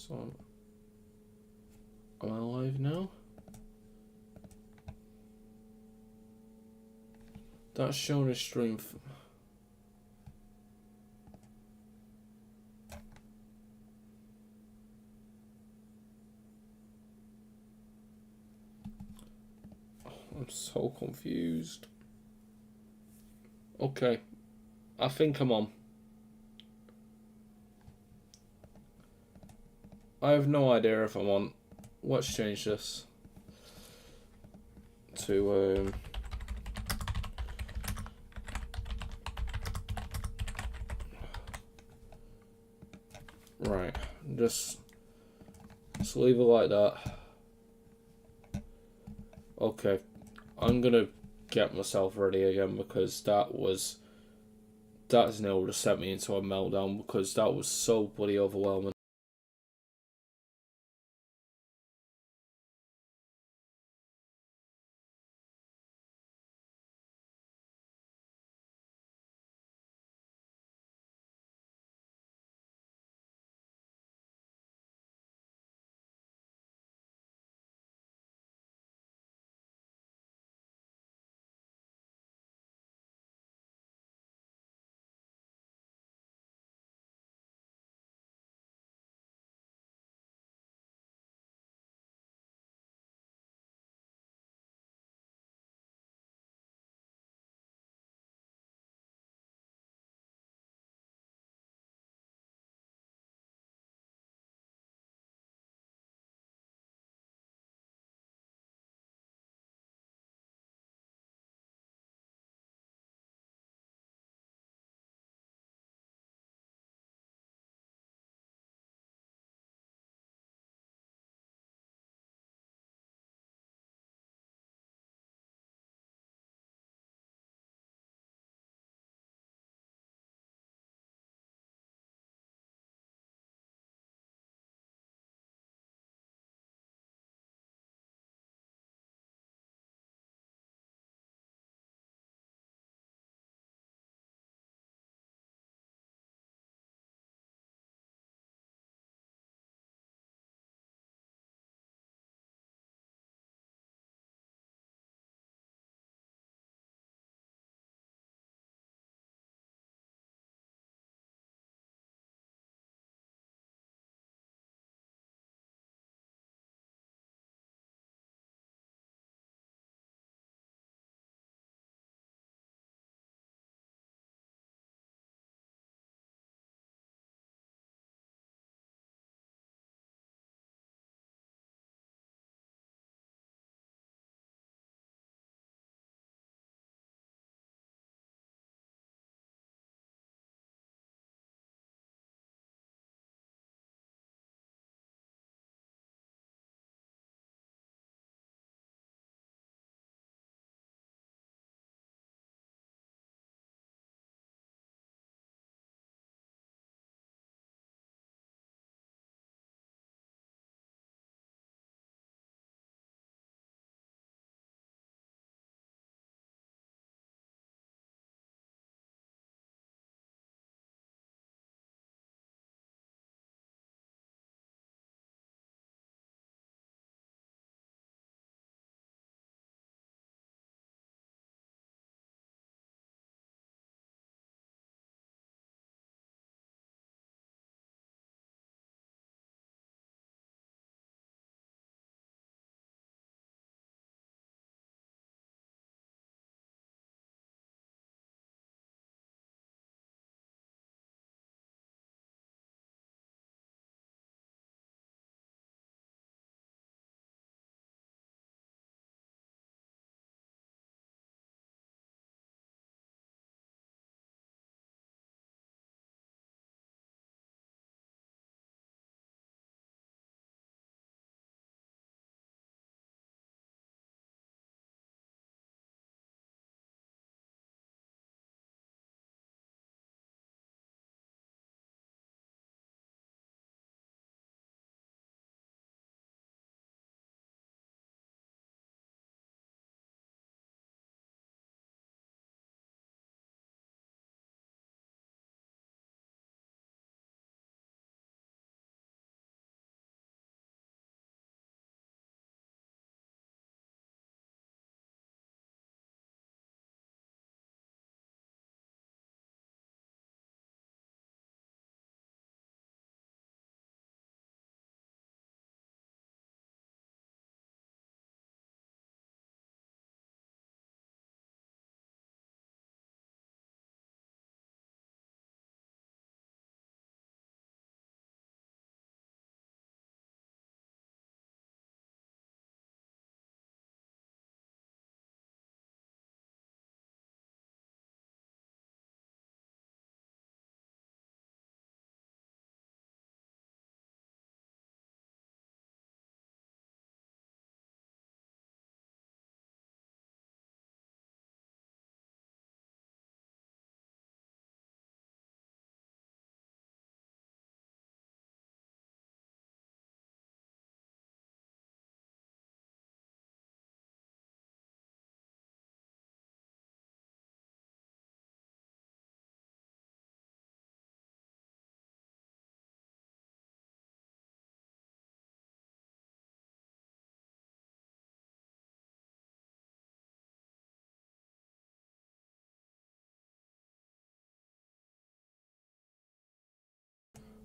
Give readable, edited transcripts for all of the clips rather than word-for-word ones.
So, am I live now? That's showing a stream. I'm so confused. Okay, I think I'm on. I have no idea if I'm on. Let's change this to right. Just leave it like that. Okay, I'm gonna get myself ready again because that's nearly to set me into a meltdown because that was so bloody overwhelming.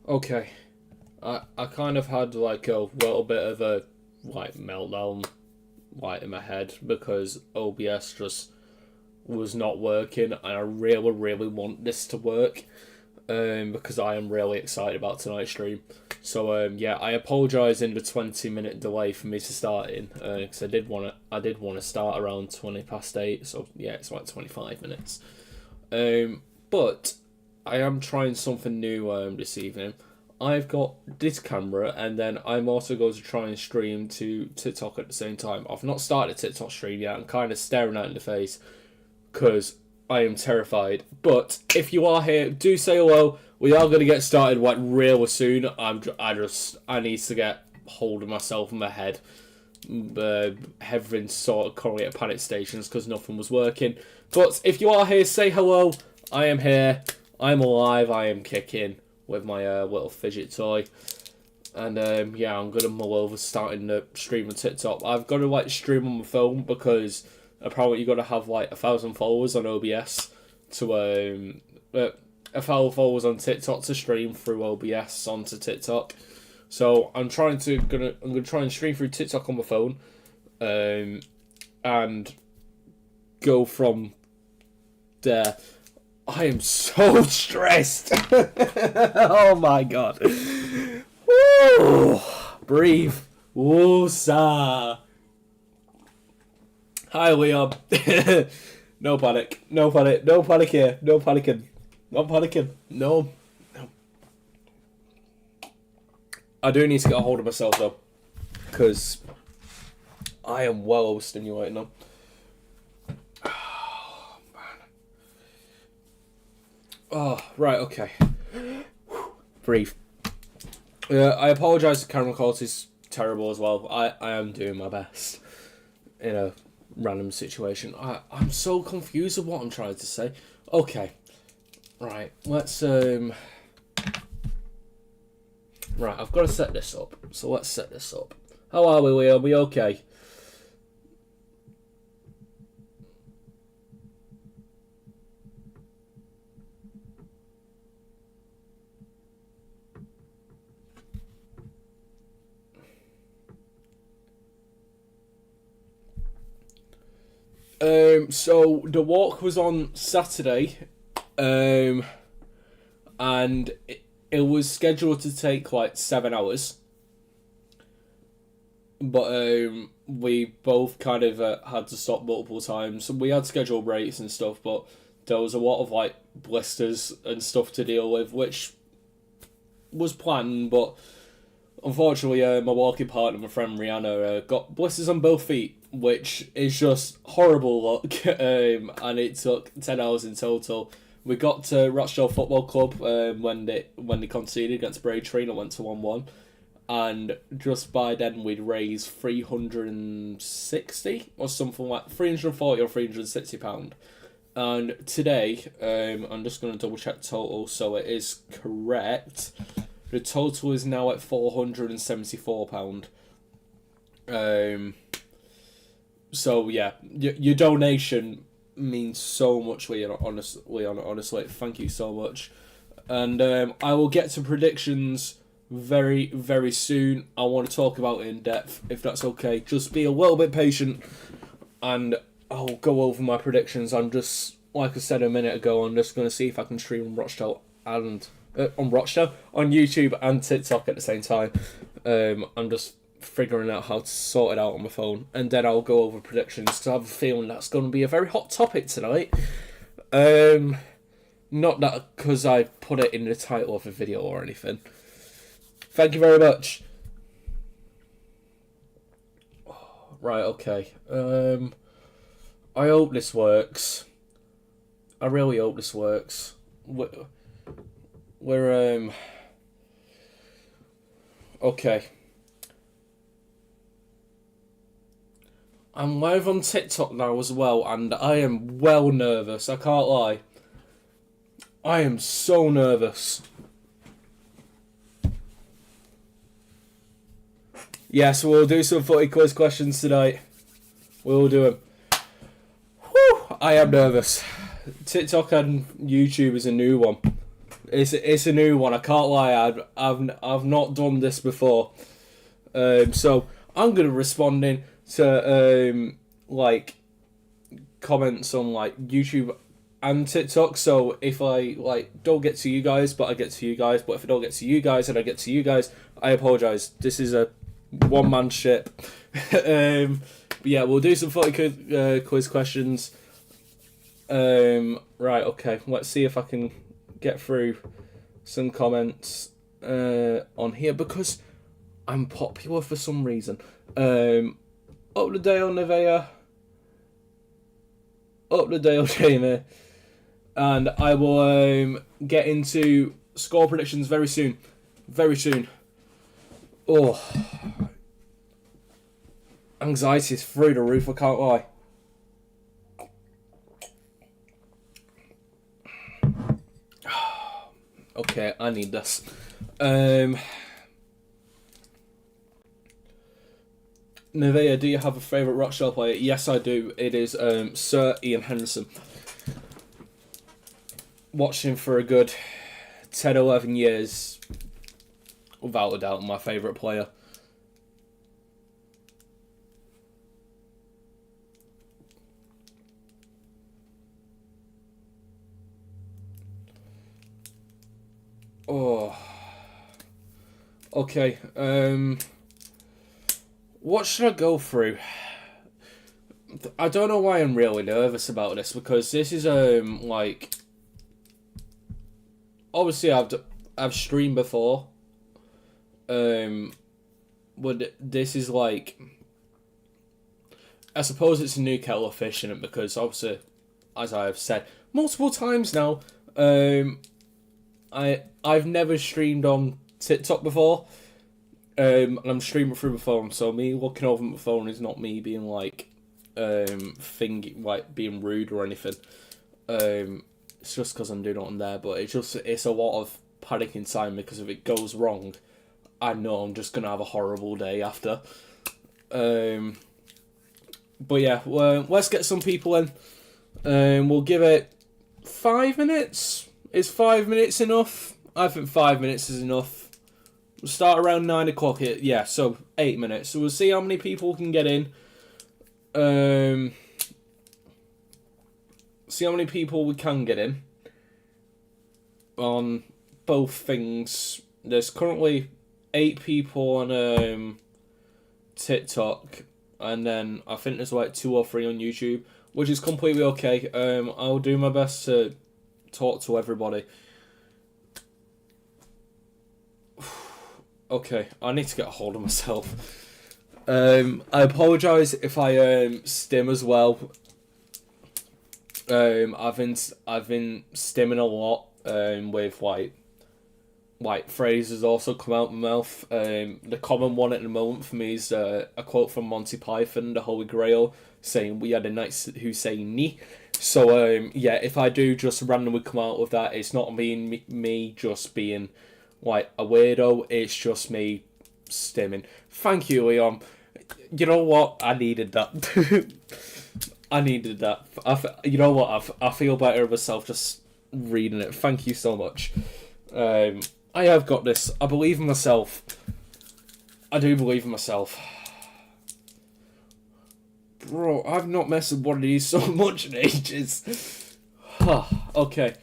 Okay. I kind of had like a little bit of a like meltdown like in my head because OBS just was not working, and I really want this to work. Because I am really excited about tonight's stream. So yeah, I apologise in the 20-minute delay for me to start in, because I did want to start around 8:20. So yeah, it's like 25 minutes. But I am trying something new this evening. I've got this camera, and then I'm also going to try and stream to TikTok at the same time. I've not started a TikTok stream yet. I'm kind of staring out in the face because I am terrified. But if you are here, do say hello. We are going to get started like real soon. I need to get hold of myself in my head. Everything's sort of currently at panic stations because nothing was working. But if you are here, say hello. I am here. I'm alive. I am kicking with my little fidget toy. And yeah, I'm going to mull over starting the stream on TikTok. I've got to like stream on my phone because apparently you got to have like 1,000 followers on OBS to 1,000 followers on TikTok to stream through OBS onto TikTok. So I'm gonna try and stream through TikTok on my phone, and go from there. I am so stressed. Oh my god. Woo! Breathe. Woo-sa. Hi, Leon. No panic. No panic. No panic here. No panicking. Not panicking. No. I do need to get a hold of myself, though. Because I am well overstimulated now. Oh, man. Oh, right, okay. Breathe. I apologise, the camera quality is terrible as well. I am doing my best in a random situation. I'm so confused with what I'm trying to say. Okay. Right, let's right, I've got to set this up. So let's set this up. How are we, Leo? Are we okay? So the walk was on Saturday, and it was scheduled to take like 7 hours, but we both kind of had to stop multiple times. We had scheduled breaks and stuff, but there was a lot of like blisters and stuff to deal with, which was planned, but unfortunately my walking partner, my friend Rihanna, got blisters on both feet, which is just horrible luck, and it took 10 hours in total. We got to Rochdale Football Club when they conceded against Braintree and it went to 1-1, and just by then we'd raised 360 or something like 340 or 360 pound. And today, I'm just going to double check total so it is correct. The total is now at £474. So yeah, your donation means so much, Leon. Honestly, thank you so much. And I will get to predictions very, very soon. I want to talk about it in depth, if that's okay. Just be a little bit patient, and I'll go over my predictions. I'm just, like I said a minute ago, I'm just going to see if I can stream on Rochdale and on YouTube and TikTok at the same time. I'm just figuring out how to sort it out on my phone, and then I'll go over predictions because I have a feeling that's going to be a very hot topic tonight. Not that because I put it in the title of the video or anything. Thank you very much. Right, okay. I hope this works. I really hope this works. We're okay. I'm live on TikTok now as well, and I am well nervous, I can't lie. I am so nervous. Yes, we'll do some footy quiz questions tonight. We'll do them. Whew, I am nervous. TikTok and YouTube is a new one. It's a new one. I can't lie. I've not done this before. So I'm gonna respond in to like comments on like YouTube and TikTok. So if I like don't get to you guys, but I get to you guys, but if I don't get to you guys and I get to you guys, I apologise. This is a one-man ship. But yeah, we'll do some footy quiz questions. Right, okay. Let's see if I can get through some comments on here because I'm popular for some reason. Up the Dale Nevea. Up the Dale Jamie. And I will get into score predictions very soon. Very soon. Oh. Anxiety is through the roof, I can't lie. Okay, I need this. Nevea, do you have a favourite Rochdale player? Yes, I do. It is Sir Ian Henderson. Watched him for a good 10, 11 years. Without a doubt, my favourite player. Oh. Okay. What should I go through? I don't know why I'm really nervous about this because this is like obviously I've streamed before. But this is like I suppose it's a new kettle of fish in it because obviously, as I've said multiple times now, I've never streamed on TikTok before. And I'm streaming through my phone, so me looking over my phone is not me being like being rude or anything. It's just because I'm doing it on there, but it's a lot of panic inside me because if it goes wrong, I know I'm just gonna have a horrible day after. But yeah, let's get some people in. We'll give it 5 minutes. Is 5 minutes enough? I think 5 minutes is enough. We'll start around 9 o'clock. Yeah, so 8 minutes. So we'll see how many people can get in. See how many people we can get in. On both things. There's currently 8 people on TikTok. And then I think there's like 2 or 3 on YouTube. Which is completely okay. I'll do my best to talk to everybody. Okay, I need to get a hold of myself. I apologise if I stim as well. I've been stimming a lot with like phrases also come out of my mouth. The common one at the moment for me is a quote from Monty Python, The Holy Grail, saying "We had a knight who say ni." So yeah, if I do just randomly come out with that, it's not me just being like a weirdo. It's just me stimming. Thank you, Leon. You know what? I needed that. I needed that. You know what? I feel better of myself just reading it. Thank you so much. I have got this. I believe in myself. I do believe in myself. Bro, I've not messed with one of these so much in ages. Okay.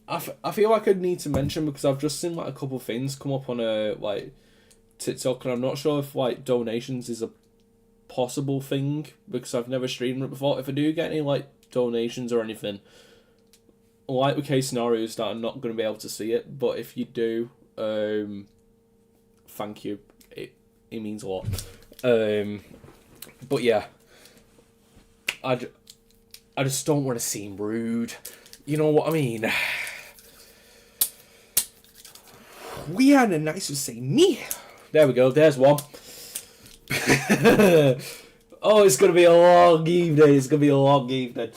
I feel like I need to mention because I've just seen like a couple of things come up on like TikTok and I'm not sure if like donations is a possible thing because I've never streamed it before. If I do get any like donations or anything, like the case scenarios that I'm not going to be able to see it, but if you do, thank you. It means a lot. But yeah, I just don't want to seem rude. You know what I mean? We had a nice to say me. There we go. There's one. Oh, it's gonna be a long evening. It's gonna be a long evening.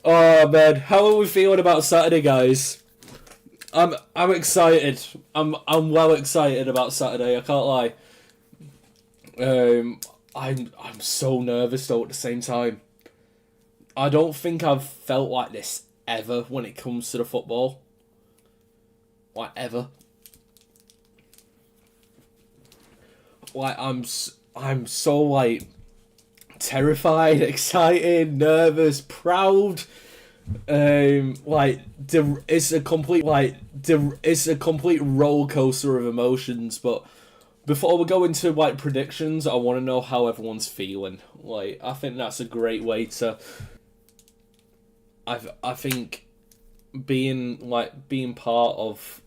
Oh man, how are we feeling about Saturday, guys? I'm excited. I'm well excited about Saturday. I can't lie. I'm so nervous though at the same time. I don't think I've felt like this ever when it comes to the football. Like, ever. Like, I'm so, like, terrified, excited, nervous, proud. It's a complete roller coaster of emotions. But before we go into like predictions, I want to know how everyone's feeling. Like, I think that's a great way to. I think being part of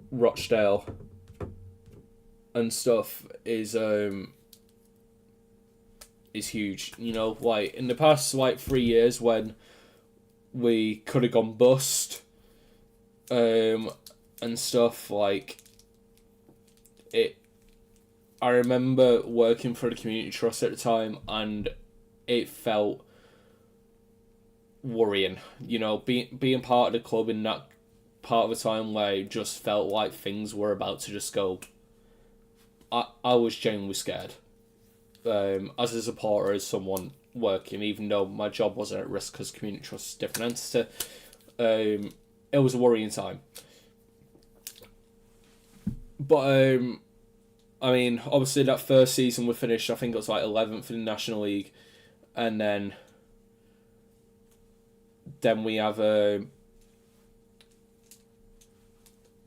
Rochdale and stuff is huge. You know, like in the past 3 years when we could have gone bust and stuff, like it I remember working for the community trust at the time, and it felt worrying, you know, being part of the club in that part of the time where it just felt like things were about to just go. I was genuinely scared. As a supporter, as someone working, even though my job wasn't at risk because community trust is a different entity, it was a worrying time. But I mean, obviously that first season we finished, I think it was like 11th in the National League, and then we have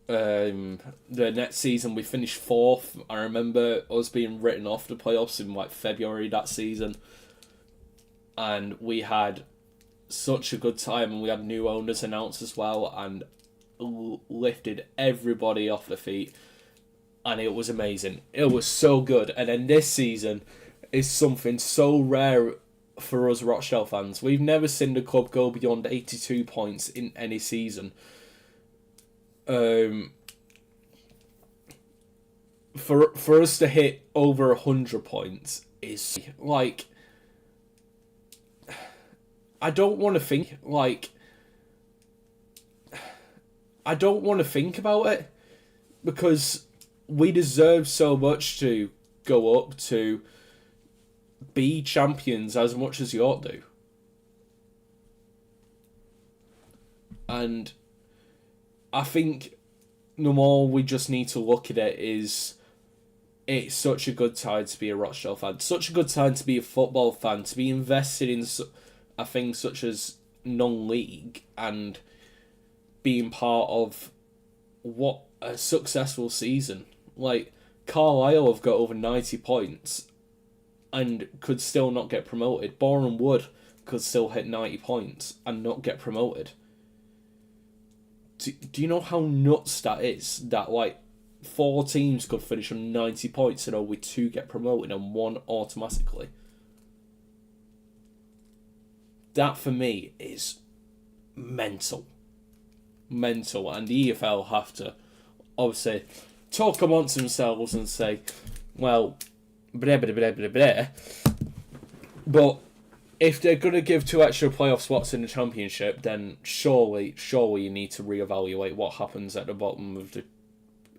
the next season we finished 4th. I remember us being written off the playoffs in like February that season, and we had such a good time, and we had new owners announced as well, and lifted everybody off their feet, and it was amazing. It was so good. And then this season is something so rare for us Rochdale fans. We've never seen the club go beyond 82 points in any season. For us to hit over 100 points is like, I don't want to think about it, because we deserve so much to go up to be champions as much as York do. And I think the more we just need to look at it is, it's such a good time to be a Rochdale fan, such a good time to be a football fan, to be invested in a thing such as non-league and being part of what a successful season. Like, Carlisle have got over 90 points and could still not get promoted. Boreham Wood could still hit 90 points and not get promoted. Do you know how nuts that is? That like 4 teams could finish on 90 points and only 2 get promoted and 1 automatically. That for me is mental. Mental. And the EFL have to obviously talk amongst themselves and say, well, but if they're going to give 2 extra playoff spots in the Championship, then surely you need to reevaluate what happens at the bottom of the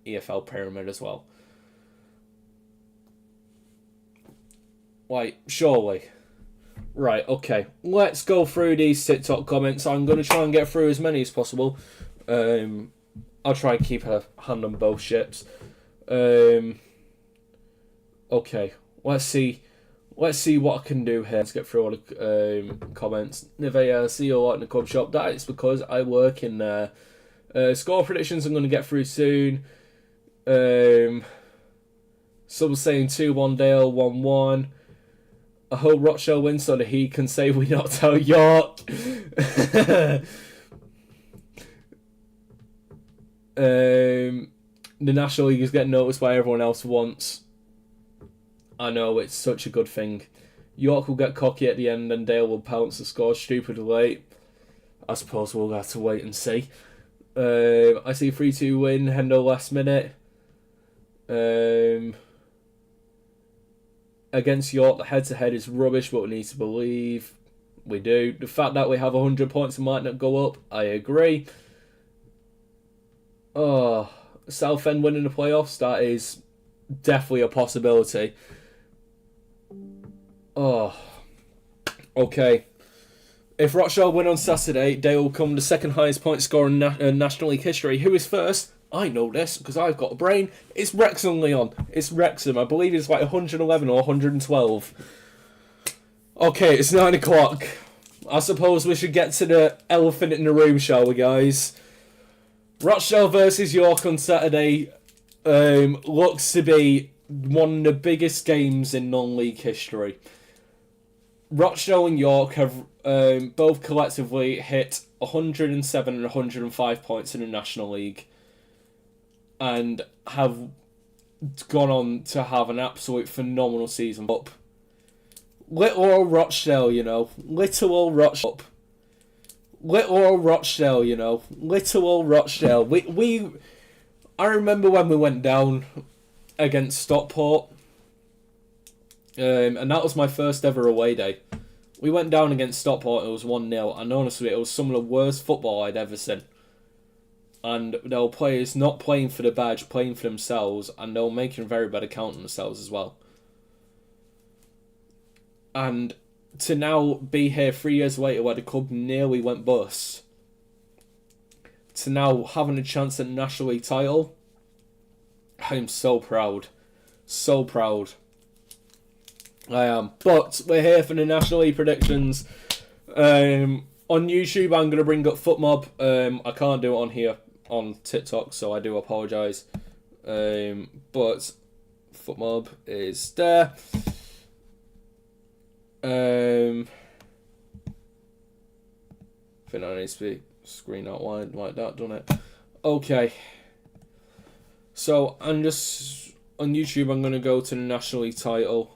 EFL pyramid as well. Like, surely. Right, okay. Let's go through these TikTok comments. I'm going to try and get through as many as possible. I'll try and keep a hand on both ships. Okay, let's see what I can do here. Let's get through all the comments. Nivea, see you a lot in the club shop. That is because I work in there. Score predictions I'm going to get through soon. Some saying 2-1 Dale, 1-1. I hope Rochdale wins so that he can say we knocked out York. The National League is getting noticed by everyone else once. I know, it's such a good thing. York will get cocky at the end and Dale will pounce the score stupidly late. I suppose we'll have to wait and see. I see 3-2 win, Hendo last minute. Against York, the head-to-head is rubbish, but we need to believe we do. The fact that we have 100 points and might not go up, I agree. Oh, Southend winning the playoffs, that is definitely a possibility. Oh, okay. If Rochdale win on Saturday, they will become the second highest point scorer in National League history. Who is first? I know this because I've got a brain. It's Wrexham, Leon. It's Wrexham. I believe it's like 111 or 112. Okay, it's 9 o'clock. I suppose we should get to the elephant in the room, shall we, guys? Rochdale versus York on Saturday looks to be one of the biggest games in non-league history. Rochdale and York have both collectively hit 107 and 105 points in the National League and have gone on to have an absolute phenomenal season. Up. Little old Rochdale, you know. Little old Rochdale. Little old Rochdale, you know. Little old Rochdale. I remember when we went down against Stockport. And that was my first ever away day. We went down against Stockport, it was 1-0, and honestly, it was some of the worst football I'd ever seen. And there were players not playing for the badge, playing for themselves, and they were making a very bad account of themselves as well. And to now be here 3 years later where the club nearly went bust, to now having a chance at the National League title, I am so proud. So proud. I am. But we're here for the National League predictions. On YouTube, I'm going to bring up FootMob. I can't do it on here on TikTok, so I do apologise. But FootMob is there. I think I need to be screen out wide like that, don't it? Okay. So I'm just on YouTube. I'm going to go to the National League title.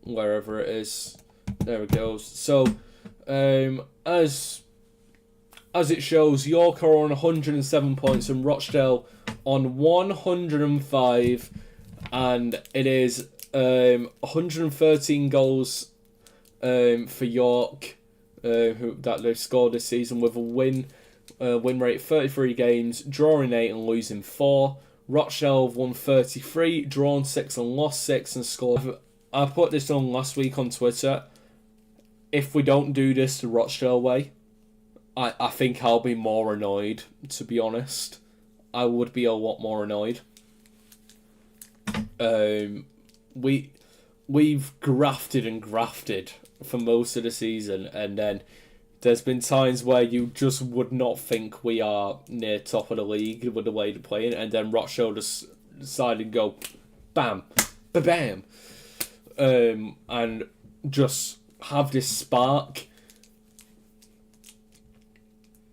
Wherever it is, there it goes. So, as it shows, York are on 107 points and Rochdale on 105, and it is 113 goals for York that they've scored this season with a win rate of 33 games, drawing 8 and losing 4. Rochdale have won 33, drawn 6 and lost 6 and scored. I put this on last week on Twitter. If we don't do this the Rochdale way, I think I'll be more annoyed, to be honest. I would be a lot more annoyed. We've grafted and grafted for most of the season, and then there's been times where you just would not think we are near top of the league with the way they're playing, and then Rochdale just decided to go bam, ba-bam, and just have this spark.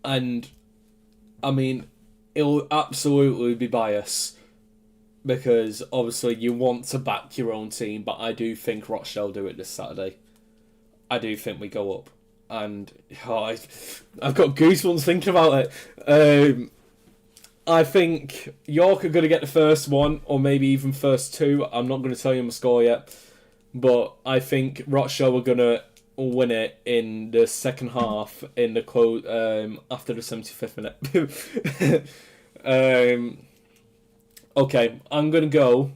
And, I mean, it'll absolutely be biased, because obviously you want to back your own team, but I do think Rochdale do it this Saturday. I do think we go up. And I've got goosebumps thinking about it. I think York are going to get the first one, or maybe even first two. I'm not going to tell you my score yet, but I think Rochdale are going to win it in the second half in the close after the 75th minute. Okay, I'm going to go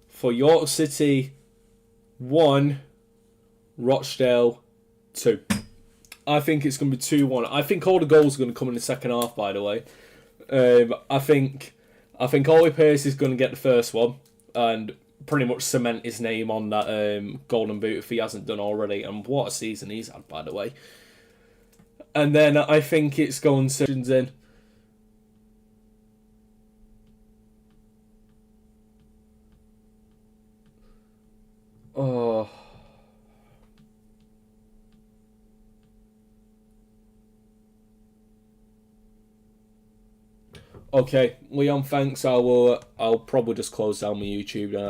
for York City 1, Rochdale 2. I think it's going to be 2-1. I think all the goals are going to come in the second half, by the way. I think Ollie Pearce is going to get the first one and pretty much cement his name on that Golden Boot if he hasn't done already. And what a season he's had, by the way. And then I think it's going to in. Oh. Okay, Leon, thanks. I'll probably just close down my YouTube now.